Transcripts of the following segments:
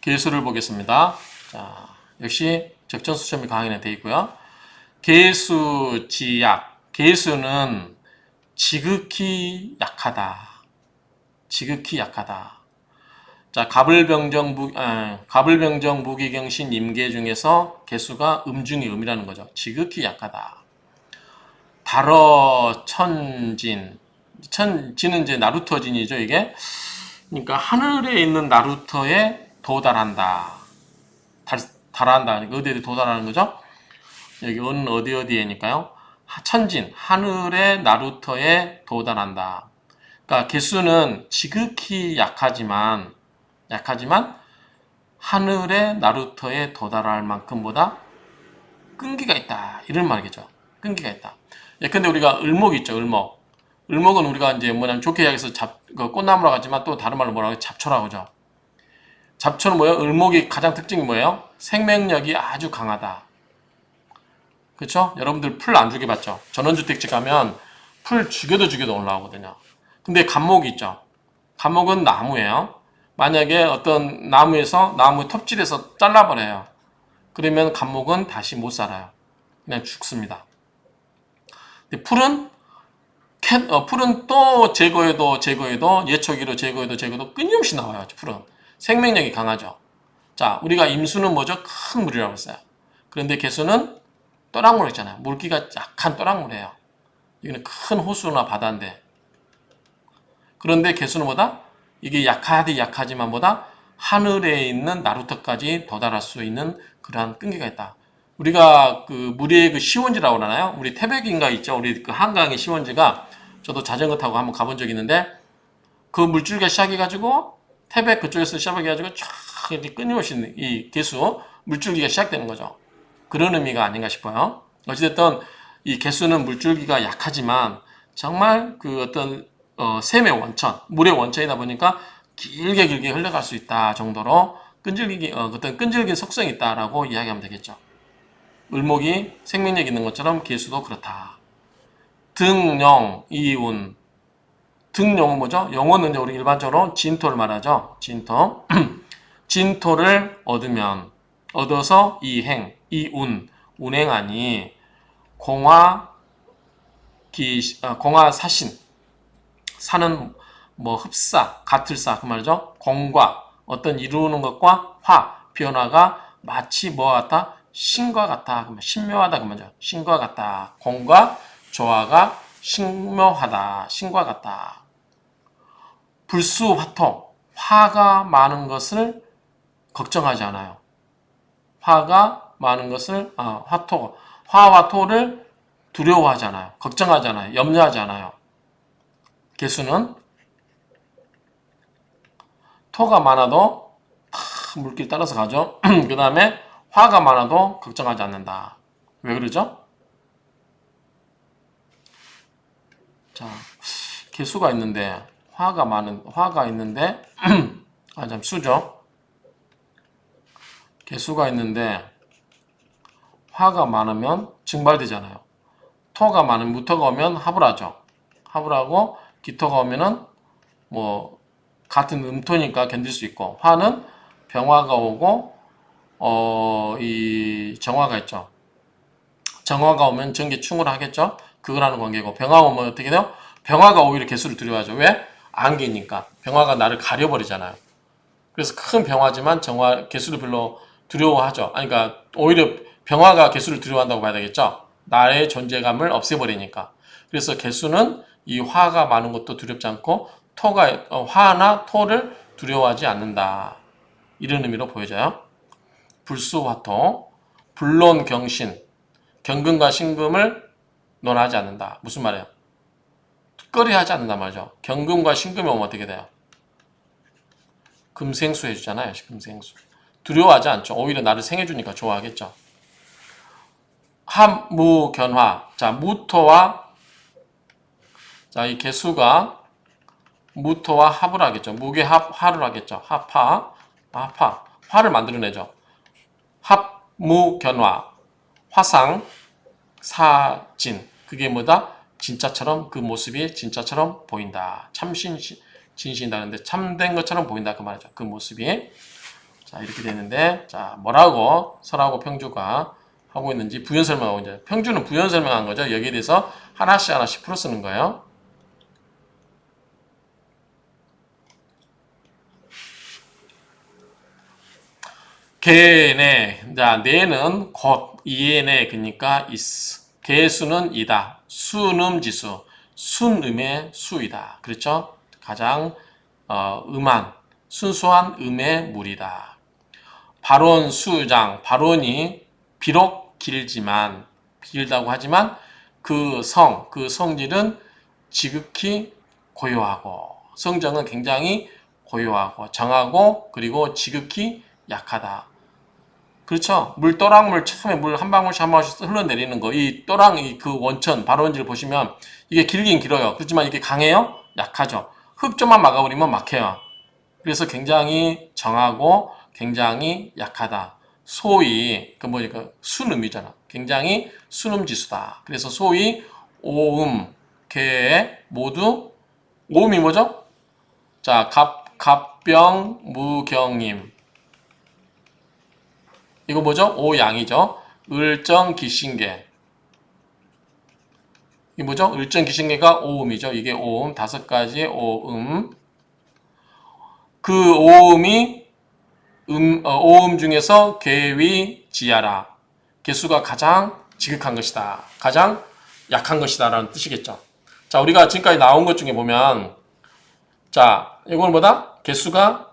개수를 보겠습니다. 자, 역시 적전수점이 강연에 되어 있고요. 개수 지약. 개수는 지극히 약하다. 지극히 약하다. 자, 가불병정 무기경신 임계 중에서 개수가 음중의 음이라는 거죠. 지극히 약하다. 달어 천진. 천진은 이제 나루터 진이죠, 이게. 그러니까 하늘에 있는 나루터에 도달한다. 달한다. 어디에 도달하는 거죠? 여기 은 어디에니까요. 천진, 하늘의 나루터에 도달한다. 그러니까 개수는 지극히 약하지만 하늘의 나루터에 도달할 만큼보다 끈기가 있다. 이런 말이죠. 끈기가 있다. 예, 근데 우리가 을목 있죠, 을목. 을목은 우리가 이제 뭐냐면 좋게 이야기해서 꽃나무라고 하지만 또 다른 말로 뭐라고 해요? 잡초라고 하죠. 잡초는 뭐예요? 을목이 가장 특징이 뭐예요? 생명력이 아주 강하다. 그렇죠? 여러분들 풀 안 죽여 봤죠? 전원주택지 가면 풀 죽여도 올라오거든요. 근데 감목이 있죠. 감목은 나무예요. 만약에 어떤 나무에서 나무 톱질해서 잘라버려요. 그러면 감목은 다시 못 살아요. 그냥 죽습니다. 근데 풀은 또 제거해도 예초기로 제거해도 끊임없이 나와요. 풀은 생명력이 강하죠. 자, 우리가 임수는 뭐죠? 큰 물이라고 했어요. 그런데 개수는 또랑물 있잖아요. 물기가 약한 또랑물이에요. 이거는 큰 호수나 바다인데. 그런데 개수는 뭐다? 이게 약하지만 뭐다? 하늘에 있는 나루터까지 도달할 수 있는 그러한 끈기가 있다. 우리가 그 물의 그 시원지라고 그러나요? 우리 태백인가 있죠? 우리 그 한강의 시원지가 저도 자전거 타고 한번 가본 적이 있는데 그 물줄기가 시작해가지고 태백 그쪽에서 시작해가지고 쫙 이렇게 끊임없이 이 개수 물줄기가 시작되는 거죠. 그런 의미가 아닌가 싶어요. 어찌됐든 이 개수는 물줄기가 약하지만 정말 그 어떤 샘의 원천, 물의 원천이다 보니까 길게 흘러갈 수 있다 정도로 어떤 끈질긴 속성이 있다라고 이야기하면 되겠죠. 을목이 생명력 있는 것처럼 개수도 그렇다. 등용, 이운. 등용은 뭐죠? 용어는 우리 일반적으로 진토를 말하죠. 진토. 진토를 얻어서 이행, 이운, 운행하니 공화사신. 사는 뭐 흡사, 같을사 그 말이죠. 공과 어떤 이루는 것과 변화가 마치 뭐와 같다? 신과 같다. 그러면 신묘하다 그 말이죠. 신과 같다. 공과 조화가 신묘하다. 신과 같다. 불수화토. 화가 많은 것을 걱정하지 않아요. 화가 많은 것을 화와 토를 두려워하지 않아요. 걱정하지 않아요. 염려하지 않아요. 개수는 토가 많아도 물길 따라서 가죠. 그 다음에 화가 많아도 걱정하지 않는다. 왜 그러죠? 자, 개수가 있는데 화가 있는데 수죠. 개수가 있는데 화가 많으면 증발되잖아요. 토가 많으면 무토가 오면 합을하죠. 합을하고 기토가 오면은 뭐 같은 음토니까 견딜 수 있고 화는 병화가 오고 이 정화가 있죠. 정화가 오면 전기충을 하겠죠. 그거라는 관계고 병화가 오면 어떻게 돼요? 병화가 오히려 개수를 두려워하죠. 왜? 안개니까. 병화가 나를 가려버리잖아요. 그래서 큰 병화지만 개수를 별로 두려워하죠. 그러니까 오히려 병화가 개수를 두려워한다고 봐야 되겠죠. 나의 존재감을 없애버리니까. 그래서 개수는 이 화가 많은 것도 두렵지 않고 화나 토를 두려워하지 않는다. 이런 의미로 보여져요. 불수화토, 불론경신, 경금과 신금을 논하지 않는다. 무슨 말이에요? 특거리하지 않는단 말이죠. 경금과 신금이 오면 어떻게 돼요? 금생수 해주잖아요. 금생수. 두려워하지 않죠. 오히려 나를 생해주니까 좋아하겠죠. 합무견화. 자, 무토와 이 개수가 무토와 합을 하겠죠. 무게합, 화를 하겠죠. 화를 만들어내죠. 합무견화. 화상, 사진. 그게 뭐다? 진짜처럼 그 모습이 진짜처럼 보인다. 진신이다는데 참된 것처럼 보인다 그 말이죠. 그 모습이. 자, 이렇게 되는데, 자, 뭐라고 설하고 평주가 하고 있는지 부연 설명하고 이제 평주는 부연 설명한 거죠. 여기에 대해서 하나씩 풀어 쓰는 거예요. 개네. 자, 네는 곧 이에네 그러니까 is. 개수는 이다. 순음지수. 순음의 수이다. 그렇죠? 가장 음한 순수한 음의 물이다. 발언 수장. 발언이 비록 길다고 하지만 그 성질은 지극히 고요하고 성정은 굉장히 고요하고 정하고 그리고 지극히 약하다. 그렇죠. 또랑물 처음에 물 한 방울씩 한 방울씩 흘러내리는 거. 이 또랑 그 원천 발원지를 보시면 이게 길긴 길어요. 그렇지만 이게 강해요? 약하죠. 흙 좀만 막아버리면 막혀요. 그래서 굉장히 정하고 굉장히 약하다. 소위 그 뭐니까 순음이잖아. 굉장히 순음지수다. 그래서 소위 오음 개 모두 오음이 뭐죠? 자, 갑병 무경임. 이거 뭐죠? 오양이죠. 을정기신계. 이게 뭐죠? 을정기신계가 오음이죠. 이게 오음, 5가지의 오음. 그 오음이 오음 중에서 개위지야라. 개수가 가장 지극한 것이다. 가장 약한 것이다. 라는 뜻이겠죠. 자, 우리가 지금까지 나온 것 중에 보면, 자, 이건 뭐다? 개수가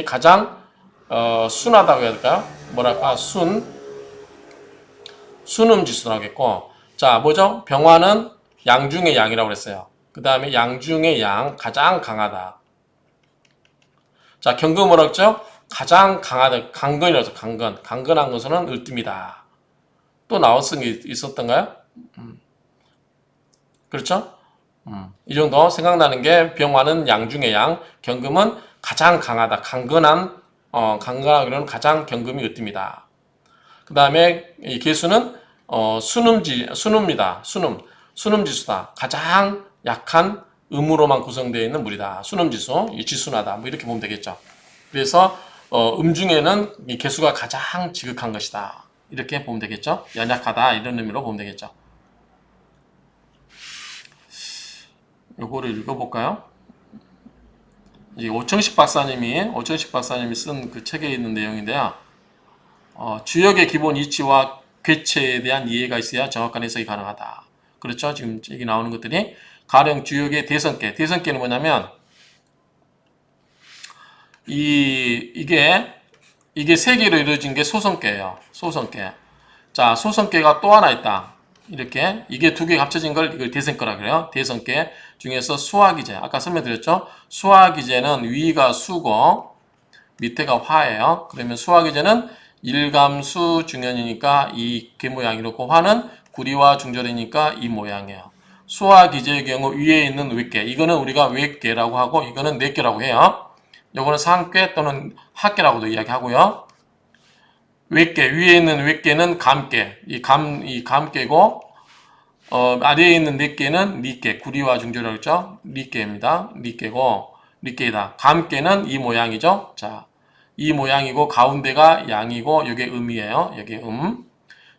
가장 순하다고 해야 될까요? 뭐랄까, 순음 지수라고 했고, 자, 뭐죠? 병화는 양 중의 양이라고 그랬어요. 그 다음에 양 중의 양, 가장 강하다. 자, 경근 뭐라고 했죠? 가장 강하다. 강건이라서 강건. 강건한 것은 을뜸이다. 또 나왔은 게 있었던가요? 그렇죠? 이 정도 생각나는 게 병화는 양 중의 양, 경금은 가장 강하다. 강건하기로는 가장 경금이 으뜸이다. 그 다음에 이 개수는 순음이다. 순음지수다. 가장 약한 음으로만 구성되어 있는 물이다. 순음지수, 지순하다. 뭐 이렇게 보면 되겠죠. 그래서 중에는 이 개수가 가장 지극한 것이다. 이렇게 보면 되겠죠. 연약하다 이런 의미로 보면 되겠죠. 요거를 읽어볼까요? 오청식 박사님이 쓴 그 책에 있는 내용인데요. 주역의 기본 이치와 궤체에 대한 이해가 있어야 정확한 해석이 가능하다. 그렇죠? 지금 여기 나오는 것들이 가령 주역의 대성계는 뭐냐면 이게 세 개로 이루어진 게 소성계예요. 소성계. 자, 소성계가 또 하나 있다. 이렇게 이게 두 개가 합쳐진 걸 이걸 대성계라 그래요. 대성계 중에서 수화기제. 아까 설명드렸죠? 수화기제는 위가 수고 밑에가 화예요. 그러면 수화기제는 일감수 중연이니까 이 개 모양이 이렇고 화는 구리와 중절이니까 이 모양이에요. 수화기제의 경우 위에 있는 윗개. 이거는 우리가 윗개라고 하고 이거는 넷개라고 해요. 요거는 상계 또는 합계라고도 이야기하고요. 윗개, 위에 있는 윗개는 감개. 이 감개고, 아래에 있는 넷개는 리개. 구리와 중절이라고 했죠? 리개입니다. 리개이다. 감개는 이 모양이죠? 자, 이 모양이고, 가운데가 양이고, 요게 음이에요. 여기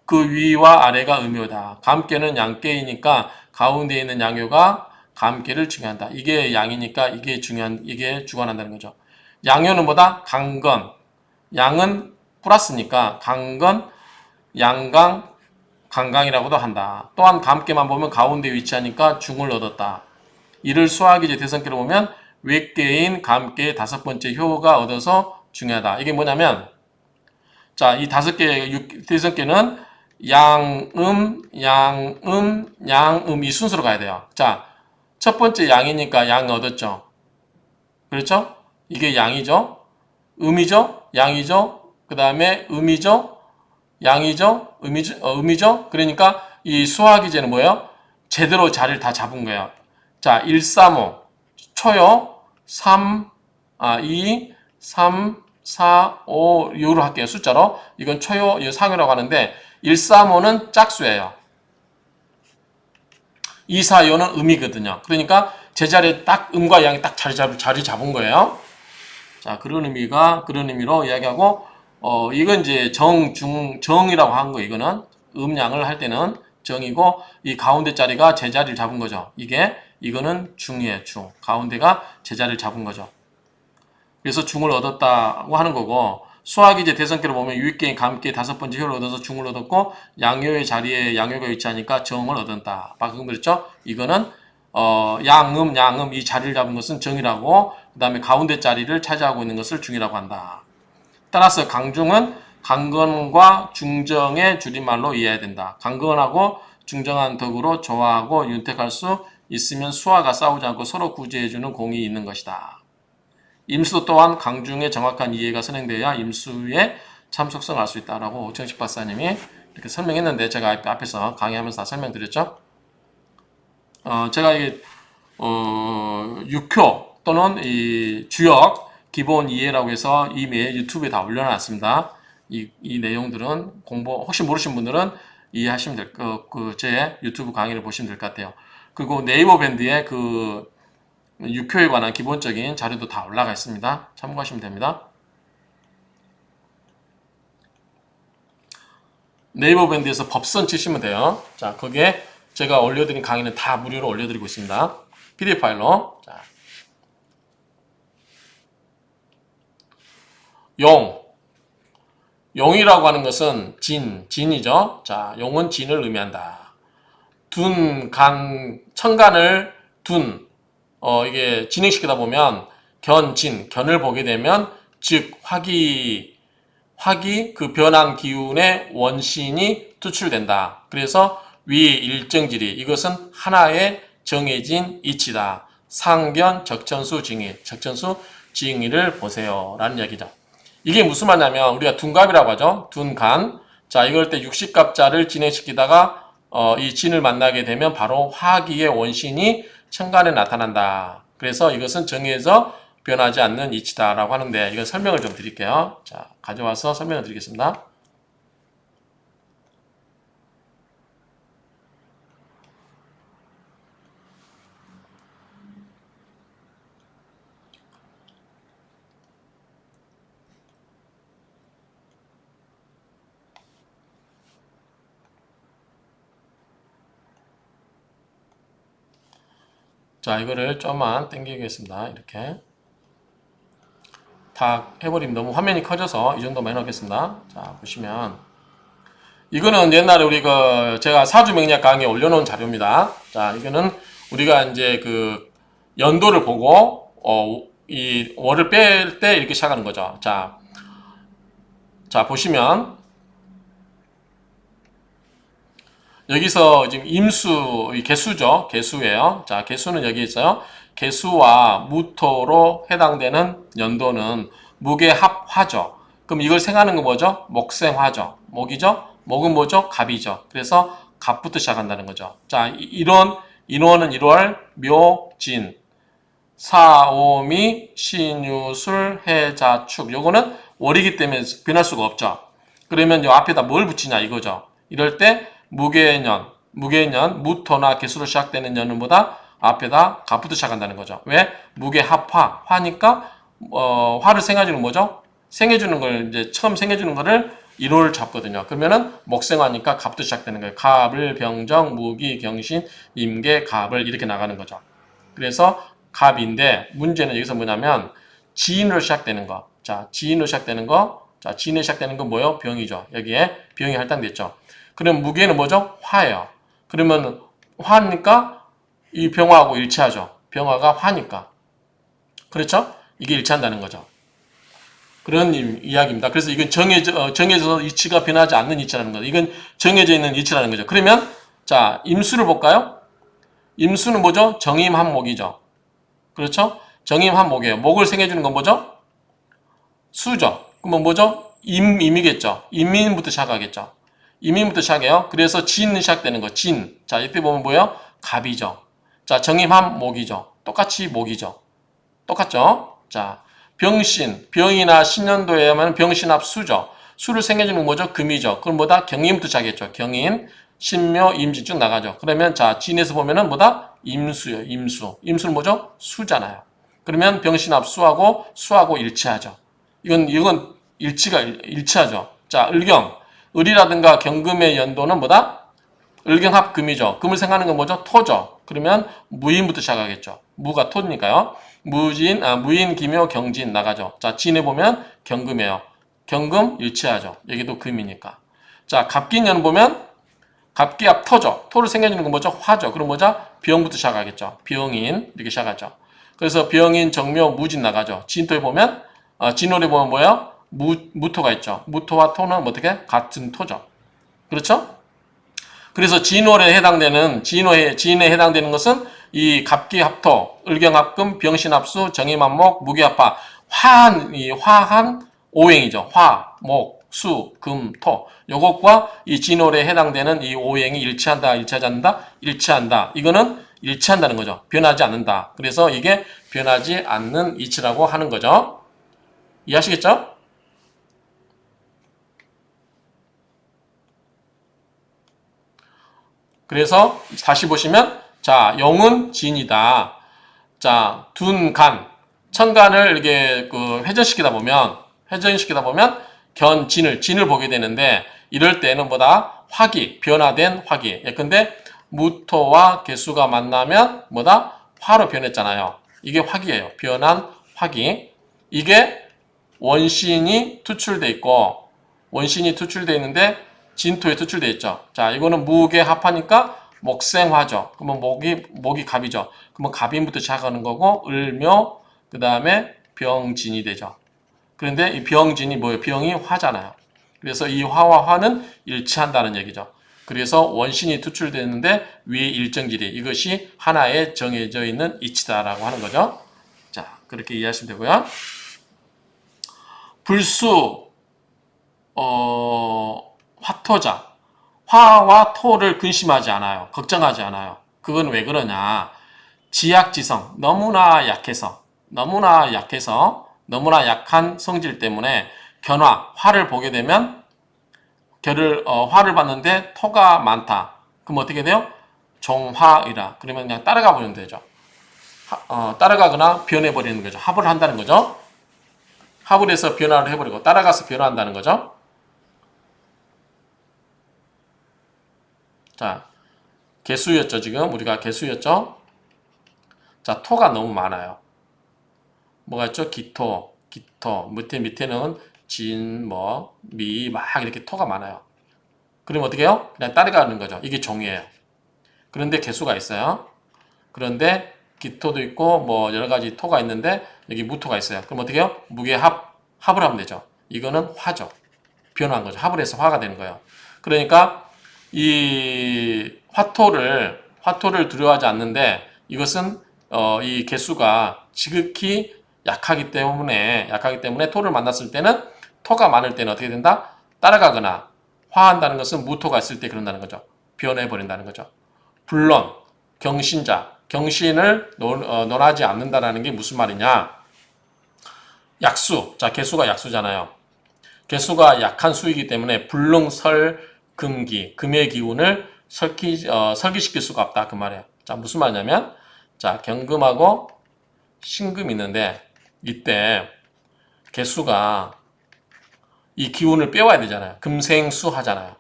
그 위와 아래가 음요다. 감개는 양개이니까, 가운데 있는 양요가 감개를 중요한다. 이게 양이니까 이게 주관한다는 거죠. 양요는 뭐다? 강건. 양은 플러스니까 강건, 양강, 강강이라고도 한다. 또한 감개만 보면 가운데 위치하니까 중을 얻었다. 이를 수학이제 대성계로 보면 윗개인 감개의 5번째 효가 얻어서 중요하다. 이게 뭐냐면 자, 이 5개의 대성계는 양음 이 순서로 가야 돼요. 자, 첫 번째 양이니까 양 얻었죠. 그렇죠? 이게 양이죠. 음이죠. 양이죠. 그 다음에 음이죠. 양이죠. 음이죠. 그러니까 이 수화기제는 뭐예요? 제대로 자리를 다 잡은 거예요. 자, 1, 3, 5 초요. 2, 3, 4, 5 요로 할게요. 숫자로. 이건 초요, 상요라고 하는데 1, 3, 5는 짝수예요. 2, 4, 5는 음이거든요. 그러니까 제자리에 딱 음과 양이 딱 자리 잡은 거예요. 자, 그런 의미로 이야기하고, 이건 이제 정이라고 한 거, 이거는. 음양을 할 때는 정이고, 이 가운데 자리가 제자리를 잡은 거죠. 이거는 중이에요, 중. 가운데가 제자리를 잡은 거죠. 그래서 중을 얻었다고 하는 거고, 수학이 이제 대성계를 보면 유익계인 감계 다섯 번째 효를 얻어서 중을 얻었고, 양요의 자리에 양요가 위치하니까 정을 얻었다. 방금 그랬죠? 이거는 양음 이 자리를 잡은 것은 정이라고, 그 다음에 가운데 자리를 차지하고 있는 것을 중이라고 한다. 따라서 강중은 강건과 중정의 줄임말로 이해해야 된다. 강건하고 중정한 덕으로 좋아하고 윤택할 수 있으면 수화가 싸우지 않고 서로 구제해주는 공이 있는 것이다. 임수 또한 강중의 정확한 이해가 선행되어야 임수의 참속성을 알 수 있다라고 오청식 박사님이 이렇게 설명했는데, 제가 앞에서 강의하면서 다 설명드렸죠. 제가 이게 6교 또는 이 주역 기본 이해라고 해서 이미 유튜브에 다 올려놨습니다. 이 내용들은 혹시 모르신 분들은 이해하시면 될 제 유튜브 강의를 보시면 될 것 같아요. 그리고 네이버 밴드에 그 6교에 관한 기본적인 자료도 다 올라가 있습니다. 참고하시면 됩니다. 네이버 밴드에서 법선 치시면 돼요. 자, 거기에 제가 올려드린 강의는 다 무료로 올려드리고 있습니다. PDF 파일로. 자. 용이라고 하는 것은 진이죠. 자, 용은 진을 의미한다. 천간을 이게 진행시키다 보면 견을 보게 되면 즉 화기 그 변한 기운의 원신이 투출된다. 그래서 위 일정지리, 이것은 하나의 정해진 이치다. 상견 적천수 징일, 적천수 징일을 보세요 라는 이야기죠. 이게 무슨 말이냐면 우리가 둔갑이라고 하죠. 둔간. 자, 이걸 때 육식갑자를 진행시키다가 이 진을 만나게 되면 바로 화기의 원신이 천간에 나타난다. 그래서 이것은 정해서 변하지 않는 이치다라고 하는데, 이건 설명을 좀 드릴게요. 자, 가져와서 설명을 드리겠습니다. 자, 이거를 좀만 당기겠습니다. 이렇게. 다 해버리면 너무 화면이 커져서 이 정도만 해놓겠습니다. 자, 보시면. 이거는 옛날에 제가 사주명리학 강의에 올려놓은 자료입니다. 자, 이거는 우리가 이제 그 연도를 보고, 이 월을 뺄 때 이렇게 시작하는 거죠. 자, 보시면. 여기서 지금 임수, 개수죠. 개수예요. 자, 개수는 여기 있어요. 개수와 무토로 해당되는 연도는 무게합화죠. 그럼 이걸 생하는 거 뭐죠? 목생화죠. 목이죠? 목은 뭐죠? 갑이죠. 그래서 갑부터 시작한다는 거죠. 자, 인원은 1월, 묘, 진, 사오미, 신유술, 해자축. 요거는 월이기 때문에 변할 수가 없죠. 그러면 요 앞에다 뭘 붙이냐 이거죠. 이럴 때 무게년, 무토나 개수로 시작되는 년보다 앞에다 갑부터 시작한다는 거죠. 왜? 무게합화, 화니까 화를 생해주는 뭐죠? 생해주는 걸 이제 처음 생해주는 거를 1호를 잡거든요. 그러면은 목생화니까 갑부터 시작되는 거예요. 갑을, 병정, 무기, 경신, 임계, 갑을 이렇게 나가는 거죠. 그래서 갑인데 문제는 여기서 뭐냐면 지인으로 시작되는 거. 자, 지인으로 시작되는 거. 자, 지인으로 시작되는 건 뭐예요? 병이죠. 여기에 병이 할당됐죠. 그럼 무게는 뭐죠? 화예요. 그러면 화니까 이 병화하고 일치하죠. 병화가 화니까. 그렇죠? 이게 일치한다는 거죠. 그런 이야기입니다. 그래서 이건 정해져서 이치가 변하지 않는 이치라는 거죠. 이건 정해져 있는 이치라는 거죠. 그러면 자, 임수를 볼까요? 임수는 뭐죠? 정임한목이죠. 그렇죠? 정임한목이에요. 목을 생해주는 건 뭐죠? 수죠. 그러면 뭐죠? 임이겠죠. 임민부터 시작하겠죠. 임민부터 시작해요. 그래서 진이 시작되는 거. 진. 자, 이때 보면 뭐예요? 갑이죠. 자, 정임한목이죠. 똑같이 목이죠. 똑같죠? 자, 병신. 병이나 신년도에 하면 병신합 수죠. 수를 생겨주는 건 뭐죠? 금이죠. 그럼 뭐다? 경인부터 시작했죠. 경인, 신묘, 임진 쭉 나가죠. 그러면 자, 진에서 보면은 뭐다? 임수요. 임수. 임수는 뭐죠? 수잖아요. 그러면 병신합 수하고 수하고 일치하죠. 이건 일치하죠. 자, 을경. 을이라든가 경금의 연도는 뭐다? 을경합 금이죠. 금을 생각하는 건 뭐죠? 토죠. 그러면 무인부터 시작하겠죠. 무가 토니까요. 무인, 기묘, 경진 나가죠. 자, 진에 보면 경금이에요. 경금 일치하죠. 여기도 금이니까. 자, 갑긴년 보면 갑기합 토죠. 토를 생겨주는 건 뭐죠? 화죠. 그럼 뭐죠? 병부터 시작하겠죠. 병인 이렇게 시작하죠. 그래서 병인, 정묘, 무진 나가죠. 진토에 보면 진월에 보면 뭐예요? 무토가 있죠. 무토와 토는 어떻게? 같은 토죠. 그렇죠? 그래서 진월에 해당되는 진에 해당되는 것은 이 갑기합토, 을경합금, 병신합수, 정임합목, 무기합화, 화한 오행이죠. 화, 목, 수, 금, 토. 요것과 이 진월에 해당되는 이 오행이 일치한다, 일치하지 않는다, 일치한다. 이거는 일치한다는 거죠. 변하지 않는다. 그래서 이게 변하지 않는 이치라고 하는 거죠. 이해하시겠죠? 그래서 다시 보시면 자, 영은 진이다. 자, 둔, 간. 천간을 이렇게 회전시키다 보면 진을 보게 되는데 이럴 때는 뭐다? 화기, 변화된 화기. 예컨대 무토와 개수가 만나면 뭐다? 화로 변했잖아요. 이게 화기예요. 변한 화기. 이게 원신이 투출돼 있는데 진토에 투출돼 있죠. 자, 이거는 무게 합하니까 목생화죠. 그러면 목이 갑이죠. 그러면 갑인부터 시작하는 거고 을묘 그 다음에 병진이 되죠. 그런데 이 병진이 뭐예요? 병이 화잖아요. 그래서 이 화와 화는 일치한다는 얘기죠. 그래서 원신이 투출되는데 위에 일정지리 이것이 하나에 정해져 있는 이치다라고 하는 거죠. 자, 그렇게 이해하시면 되고요. 불수 화토자. 화와 토를 근심하지 않아요. 걱정하지 않아요. 그건 왜 그러냐. 지약지성. 너무나 약한 성질 때문에 화를 보게 되면 화를 봤는데 토가 많다. 그럼 어떻게 돼요? 종화이라. 그러면 그냥 따라가 버리면 되죠. 따라가거나 변해버리는 거죠. 합을 한다는 거죠. 합을 해서 변화를 해버리고 따라가서 변화한다는 거죠. 자, 개수였죠. 지금 우리가 개수였죠. 자, 토가 너무 많아요. 뭐가 있죠? 기토. 밑에는 진, 미, 막 이렇게 토가 많아요. 그럼 어떻게 해요? 그냥 따라가는 거죠. 이게 종이에요. 그런데 개수가 있어요. 그런데 기토도 있고 여러 가지 토가 있는데 여기 무토가 있어요. 그럼 어떻게 해요? 합을 하면 되죠. 이거는 화죠. 변화한 거죠. 합을 해서 화가 되는 거예요. 그러니까 이 화토를 두려워하지 않는데 이것은 이 개수가 지극히 약하기 때문에 토를 만났을 때는 토가 많을 때는 어떻게 된다? 따라가거나 화한다는 것은 무토가 있을 때 그런다는 거죠. 변해버린다는 거죠. 불론, 경신자, 경신을 논하지 않는다라는 게 무슨 말이냐? 약수, 자 개수가 약수잖아요. 개수가 약한 수이기 때문에 불능설 금기, 금의 기운을 설기시킬 수가 없다 그 말이에요. 자 무슨 말이냐면 자 경금하고 신금이 있는데 이때 개수가 이 기운을 빼와야 되잖아요. 금생수 하잖아요.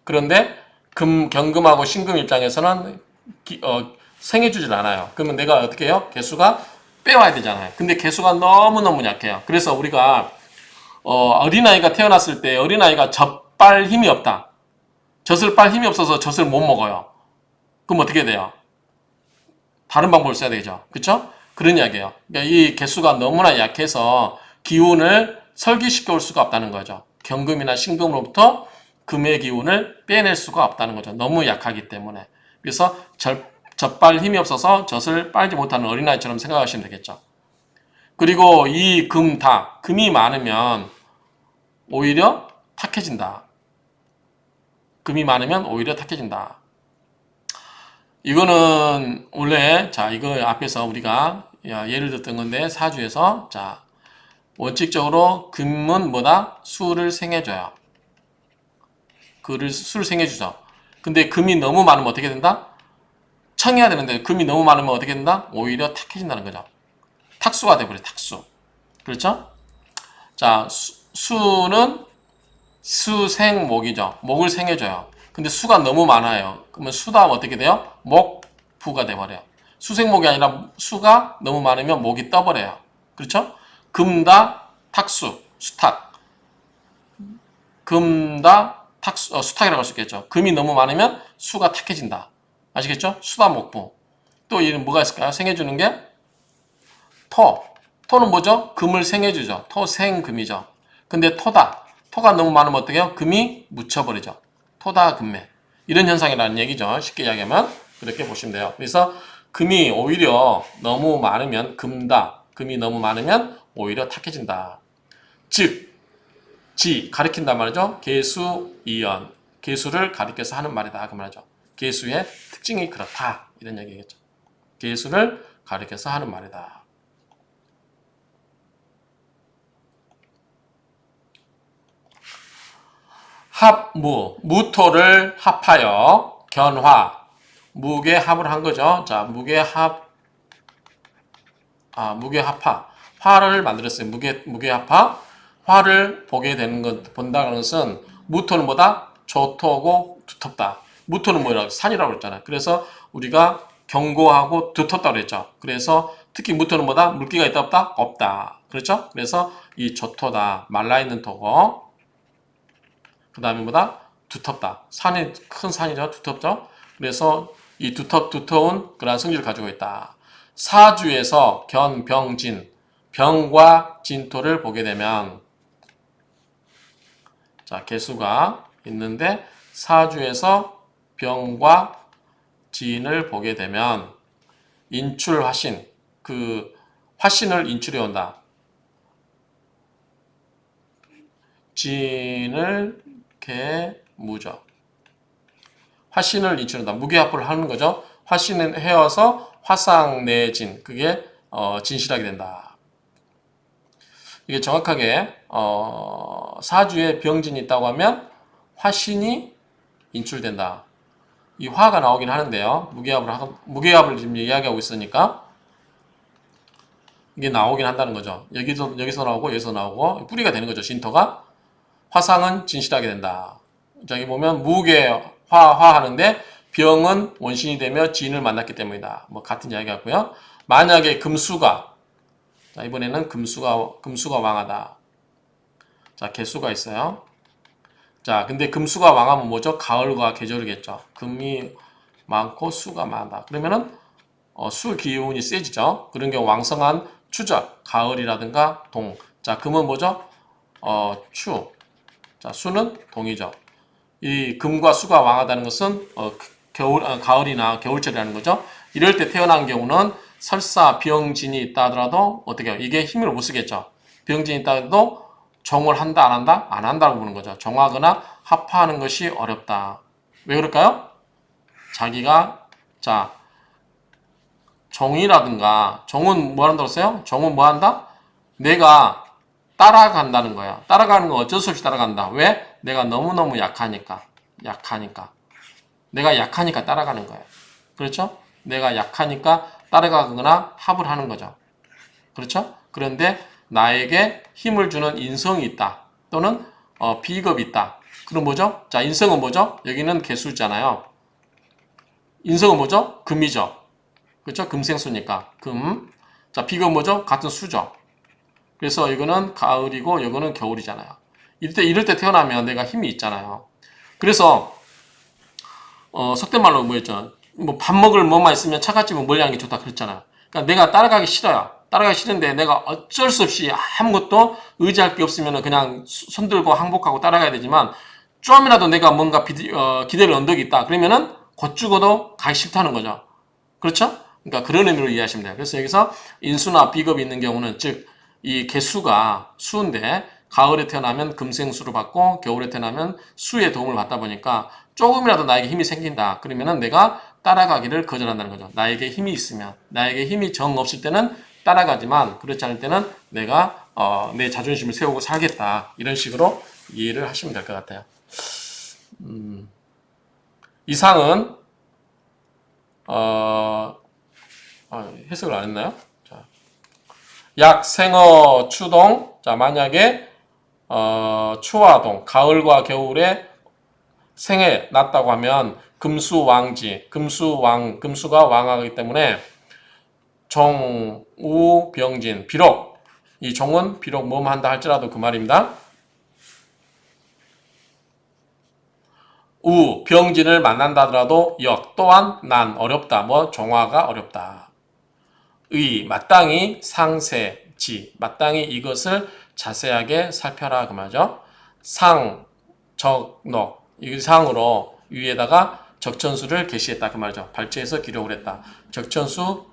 그런데 경금하고 신금 입장에서는 생해주질 않아요. 그러면 내가 어떻게 해요? 개수가 빼와야 되잖아요. 근데 개수가 너무너무 약해요. 그래서 우리가 어린아이가 태어났을 때 어린아이가 젖빨 힘이 없다. 젖을 빨 힘이 없어서 젖을 못 먹어요. 그럼 어떻게 돼요? 다른 방법을 써야 되죠. 그쵸? 그런 이야기예요. 그러니까 이 개수가 너무나 약해서 기운을 설기시켜 올 수가 없다는 거죠. 경금이나 신금으로부터 금의 기운을 빼낼 수가 없다는 거죠. 너무 약하기 때문에. 그래서 젖빨 힘이 없어서 젖을 빨지 못하는 어린아이처럼 생각하시면 되겠죠. 그리고 이 금이 많으면 오히려 탁해진다. 금이 많으면 오히려 탁해진다. 이거는 원래 이거 앞에서 우리가 예를 들었던 건데 사주에서 원칙적으로 금은 뭐다? 수를 생해줘요. 수를 생해주죠. 근데 금이 너무 많으면 어떻게 된다? 청해야 되는데 금이 너무 많으면 어떻게 된다? 오히려 탁해진다는 거죠. 탁수가 돼버려. 탁수. 그렇죠? 자, 수는 수생목이죠. 목을 생해줘요. 근데 수가 너무 많아요. 그러면 수다 하면 어떻게 돼요? 목부가 돼버려요. 수생목이 아니라 수가 너무 많으면 목이 떠버려요. 그렇죠? 금다 탁수 수탁. 금다 탁수 수탁이라고 할 수 있겠죠. 금이 너무 많으면 수가 탁해진다. 아시겠죠? 수다 목부. 또 얘는 뭐가 있을까요? 생해주는 게 토. 토는 뭐죠? 금을 생해주죠. 토생금이죠. 근데 토다. 토가 너무 많으면 어떻게 해요? 금이 묻혀버리죠. 토다 금매. 이런 현상이라는 얘기죠. 쉽게 이야기하면 그렇게 보시면 돼요. 그래서 금이 오히려 너무 많으면 금다. 금이 너무 많으면 오히려 탁해진다. 즉, 가리킨단 말이죠. 개수, 이연. 개수를 가리켜서 하는 말이다. 그 말이죠. 개수의 특징이 그렇다. 이런 얘기겠죠. 개수를 가리켜서 하는 말이다. 합무, 무토를 합하여 견화, 무게 합을 한 거죠. 자, 무게 합화, 화를 만들었어요. 무게 합화, 화를 보게 되는 것, 본다는 것은 무토는 뭐다? 조토고 두텁다. 무토는 뭐라고? 산이라고 그랬잖아요. 그래서 우리가 견고하고 두텁다고 그랬죠. 그래서 특히 무토는 뭐다? 물기가 있다 없다? 없다. 그렇죠? 그래서 이 조토다. 말라있는 토고. 그 다음에 뭐다? 두텁다. 산이 큰 산이죠. 두텁죠. 그래서 이 두터운 그러한 성질을 가지고 있다. 사주에서 견, 병, 진, 병과 진토를 보게 되면 자 개수가 있는데 사주에서 병과 진을 보게 되면 인출 화신 그 화신을 인출해 온다. 진을 개무죠. 화신을 인출한다. 무게합을 하는 거죠. 화신은 헤어서 화상 내진 그게 진실하게 된다. 이게 정확하게 사주에 병진이 있다고 하면 화신이 인출된다. 이 화가 나오긴 하는데요. 무게합을 지금 이야기하고 있으니까 이게 나오긴 한다는 거죠. 여기서 나오고 여기서 나오고 뿌리가 되는 거죠. 진토가 화상은 진실하게 된다. 여기 보면 무게화 하는데 병은 원신이 되며 진을 만났기 때문이다. 뭐 같은 이야기 같고요. 만약에 금수가 자, 이번에는 금수가 왕하다. 자, 개수가 있어요. 자, 근데 금수가 왕하면 뭐죠? 가을과 계절이겠죠. 금이 많고 수가 많다. 그러면은 수 기운이 세지죠. 그런 경우 왕성한 추적, 가을이라든가 동. 자, 금은 뭐죠? 추. 자, 수는 동이죠. 이 금과 수가 왕하다는 것은 가을이나 겨울철이라는 거죠. 이럴 때 태어난 경우는 설사 병진이 있다 하더라도 어떻게 해요? 이게 힘을 못 쓰겠죠. 병진이 있다 해도 정을 한다 안 한다? 안 한다고 보는 거죠. 정하거나 합하는 것이 어렵다. 왜 그럴까요? 자기가 자 정이라든가 정은 뭐 한다고 했어요? 정은 뭐 한다? 내가 따라간다는 거야. 따라가는 건 어쩔 수 없이 따라간다. 왜? 내가 너무너무 약하니까. 내가 약하니까 따라가는 거예요. 그렇죠? 내가 약하니까 따라가거나 합을 하는 거죠. 그렇죠? 그런데 나에게 힘을 주는 인성이 있다. 또는 비겁이 있다. 그럼 뭐죠? 자, 인성은 뭐죠? 여기는 개수잖아요. 인성은 뭐죠? 금이죠. 그렇죠? 금생수니까 금. 자, 비겁은 뭐죠? 같은 수죠. 그래서 이거는 가을이고 이거는 겨울이잖아요. 이럴 때 태어나면 내가 힘이 있잖아요. 그래서 속된 말로 뭐였죠? 뭐 밥 먹을 뭐만 있으면 차가집은 멀리 하는 게 좋다 그랬잖아요. 그러니까 내가 따라가기 싫어요. 따라가기 싫은데 내가 어쩔 수 없이 아무것도 의지할 게 없으면 그냥 손들고 항복하고 따라가야 되지만 좀이라도 내가 뭔가 기대를 언덕이 있다. 그러면은 곧 죽어도 가기 싫다는 거죠. 그렇죠? 그러니까 그런 의미로 이해하시면 돼요. 그래서 여기서 인수나 비겁이 있는 경우는 즉 이 개수가 수인데 가을에 태어나면 금생수를 받고 겨울에 태어나면 수의 도움을 받다 보니까 조금이라도 나에게 힘이 생긴다. 그러면은 내가 따라가기를 거절한다는 거죠. 나에게 힘이 있으면 나에게 힘이 정 없을 때는 따라가지만 그렇지 않을 때는 내가 내 자존심을 세우고 살겠다. 이런 식으로 이해를 하시면 될 것 같아요. 이상은 해석을 안 했나요? 자, 약 생어 추동. 자, 만약에 추화동 가을과 겨울에 생에 났다고 하면 금수왕지, 금수가 왕하기 때문에 정우병진. 비록 이 종은 비록 뭐뭐 한다 할지라도 그 말입니다. 우 병진을 만난다 하더라도 역 또한 난 어렵다. 뭐 종화가 어렵다. 의 마땅히 상세지 마땅히 이것을 자세하게 살펴라 그 말이죠. 상 적록 이 상으로 위에다가 적천수를 게시했다 그 말이죠. 발제해서 기록을 했다. 적천수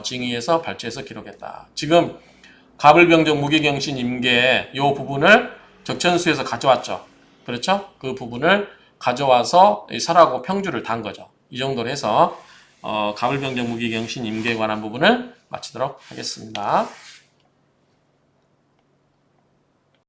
징의에서 발제해서 기록했다. 지금 가불병정 무기경신 임계의 이 부분을 적천수에서 가져왔죠. 그렇죠? 그 부분을 가져와서 설하고 평주를 단 거죠. 이 정도로 해서 가불병정 무기경신 임계에 관한 부분을 마치도록 하겠습니다.